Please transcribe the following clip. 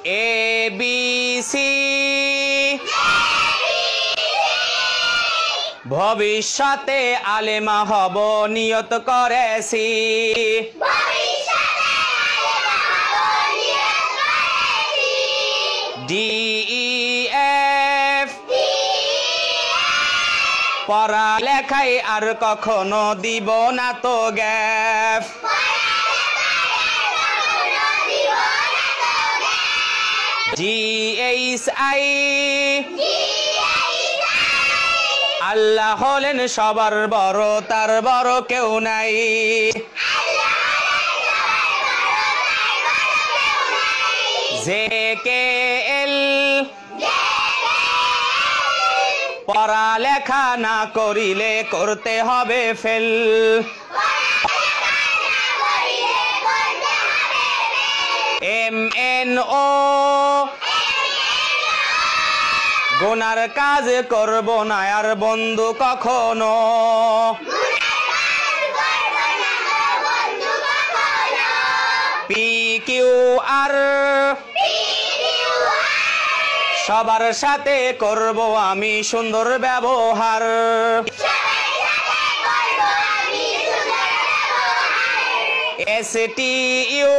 ABC ভবিষ্যতে আলেমা হব নিয়ত করেছি DEF পড়ালেখায় আর কখনো দিব না তো গ্যাপ GHI আল্লাহ হলেন সবার বড় তার বড় কেউ নাই JKL পড়ালেখা না করিলে করতে হবে ফেল MNO গুনার কাজ করব না আর বন্ধু কখনো PQR সবার সাথে করব আমি সুন্দর ব্যবহার STU